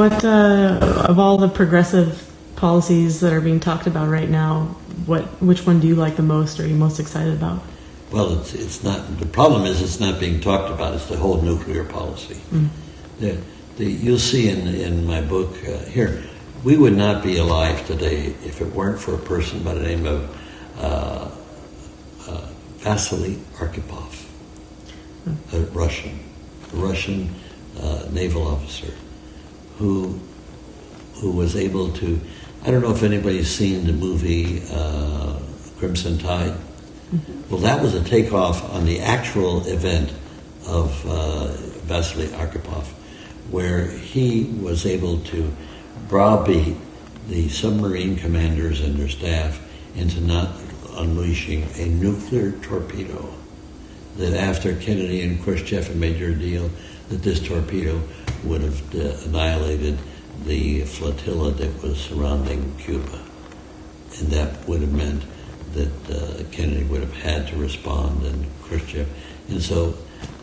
What of all the progressive policies that are being talked about right now, which one do you like the most, or are you most excited about? Well, it's not. The problem is it's not being talked about. It's the whole nuclear policy. You'll see in my book here, we would not be alive today if it weren't for a person by the name of Vasily Arkhipov, a Russian naval officer who was able to. I don't know if anybody's seen the movie Crimson Tide. Well, that was a takeoff on the actual event of Vasily Arkhipov, where he was able to browbeat the submarine commanders and their staff into not unleashing a nuclear torpedo. That after Kennedy and Khrushchev had made their deal, that this torpedo would have annihilated the flotilla that was surrounding Cuba. And that would have meant that Kennedy would have had to respond, and Khrushchev. And so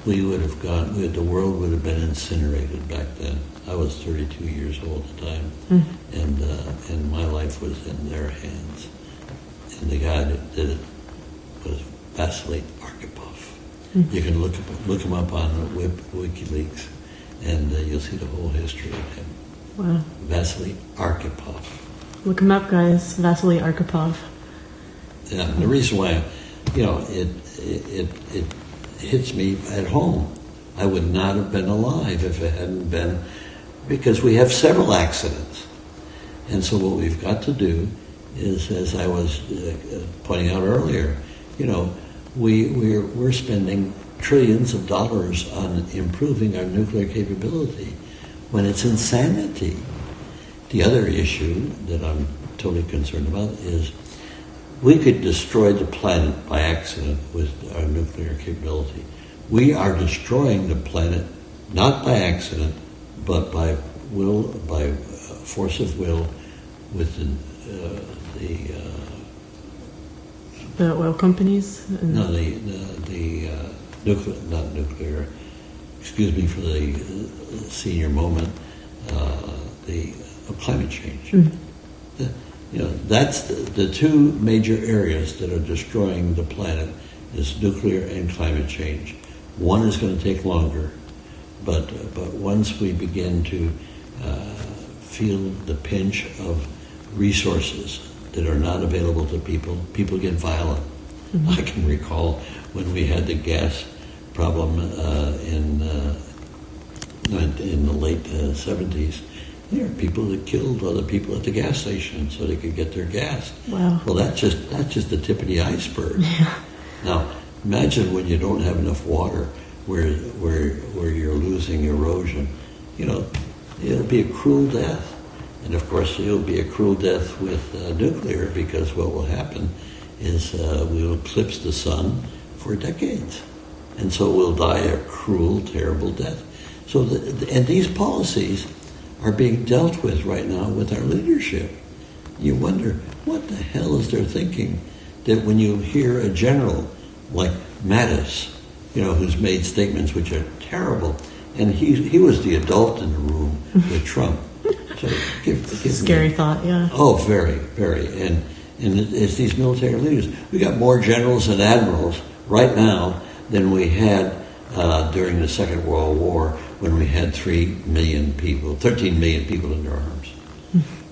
we would have the world would have been incinerated back then. I was 32 years old at the time, and my life was in their hands. And the guy that did it was Vasily Arkhipov. You can look him up on WikiLeaks, and you'll see the whole history of him. Wow. Vasily Arkhipov. Look him up, guys. Vasily Arkhipov. Yeah, and the reason why, it hits me at home. I would not have been alive if it hadn't been, because we have several accidents. And so what we've got to do is, as I was pointing out earlier, we're spending trillions of dollars on improving our nuclear capability when it's insanity. The other issue that I'm totally concerned about is we could destroy the planet by accident with our nuclear capability. We are destroying the planet not by accident, but by force of will, with the oil companies. No, the nuclear, not nuclear. Excuse me for the senior moment. The climate change. That's the two major areas that are destroying the planet is nuclear and climate change. One is going to take longer, but once we begin to feel the pinch of resources that are not available to people get violent. I can recall when we had the gas problem in the late 70s. There are people that killed other people at the gas station so they could get their gas. Wow. Well, that's just the tip of the iceberg. Yeah. Now, imagine when you don't have enough water, where you're losing erosion. It'll be a cruel death, and of course, it'll be a cruel death with nuclear, because what will happen is we'll eclipse the sun for decades, and so we'll die a cruel, terrible death. So, and these policies are being dealt with right now with our leadership. You wonder, what the hell is their thinking that when you hear a general like Mattis, who's made statements which are terrible, and he was the adult in the room with Trump. So give Scary thought, yeah. Oh, very, very. And it's these military leaders. We got more generals and admirals right now than we had during the Second World War, when we had 13 million people in their arms.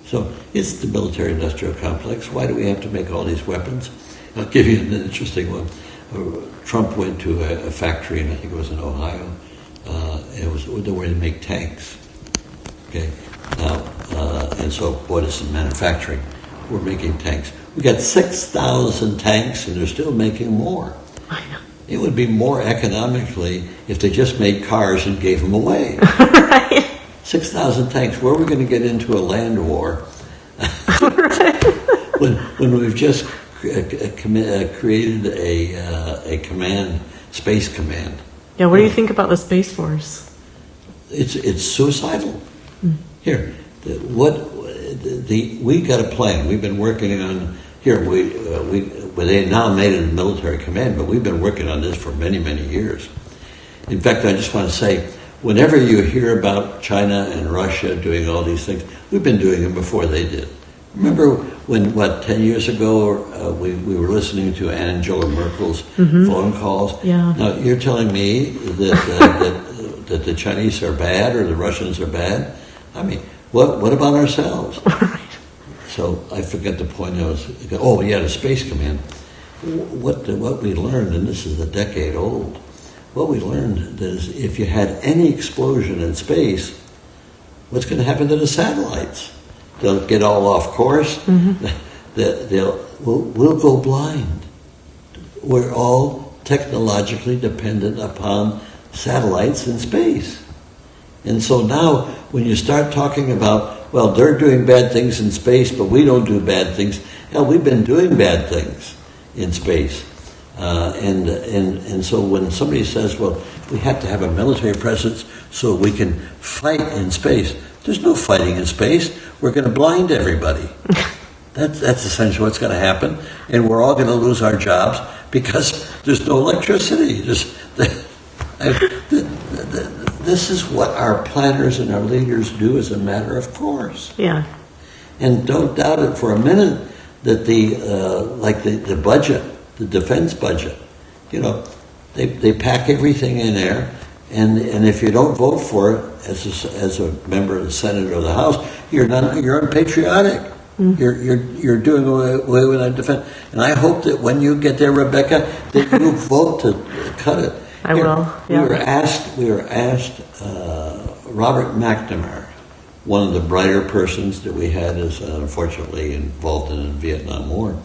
So it's the military-industrial complex. Why do we have to make all these weapons? I'll give you an interesting one. Trump went to a factory, and I think it was in Ohio. It was where they make tanks. Okay, now, and so what is in manufacturing? We're making tanks. We got 6,000 tanks, and they're still making more. I know. It would be more economically if they just made cars and gave them away. Right. 6,000 tanks. Where are we going to get into a land war? when we've just created a command, space command. Yeah. What do you think about the Space Force? It's suicidal. Here, we got a plan. We've been working on here. They now made it a military command, but we've been working on this for many, many years. In fact, I just want to say, whenever you hear about China and Russia doing all these things, we've been doing them before they did. Remember when, 10 years ago, we were listening to Angela Merkel's phone calls? Yeah. Now, you're telling me that the Chinese are bad or the Russians are bad? I mean, what about ourselves? Right. So I forget the point I was, the Space Command. What we learned, and this is a decade old, what we learned is if you had any explosion in space, what's going to happen to the satellites? They'll get all off course. We'll go blind. We're all technologically dependent upon satellites in space. And so now when you start talking about, well, they're doing bad things in space, but we don't do bad things. Hell, we've been doing bad things in space. And so when somebody says, well, we have to have a military presence so we can fight in space, there's no fighting in space. We're going to blind everybody. That's essentially what's going to happen. And we're all going to lose our jobs because there's no electricity. This is what our planners and our leaders do as a matter of course. Yeah. And don't doubt it for a minute that the budget, the defense budget, they pack everything in there, and if you don't vote for it as a member of the Senate or the House, you're unpatriotic. You're doing away with our defense. And I hope that when you get there, Rebecca, that you vote to cut it. I will. Yeah. We were asked. Robert McNamara, one of the brighter persons that we had, is unfortunately involved in the Vietnam War,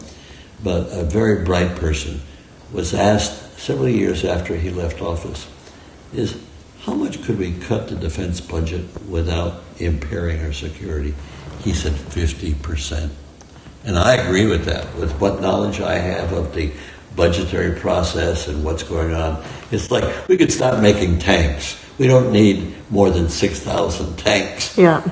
but a very bright person, was asked several years after he left office, is how much could we cut the defense budget without impairing our security? He said 50%. And I agree with that. With what knowledge I have of the budgetary process and what's going on, it's like we could stop making tanks. We don't need more than 6,000 tanks. Yeah.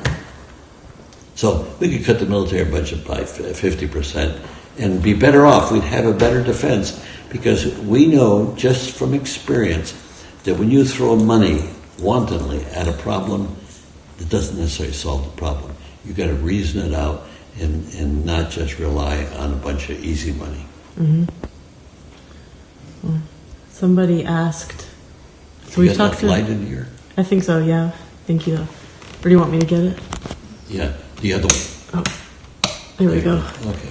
So we could cut the military budget by 50% and be better off. We'd have a better defense because we know just from experience that when you throw money wantonly at a problem, it doesn't necessarily solve the problem. You've got to reason it out and not just rely on a bunch of easy money. Mm-hmm. Well, somebody asked. So you we've got talked enough light in here? I think so. Yeah. Thank you. Or do you want me to get it? Yeah, the other one. Oh, there we go. Okay.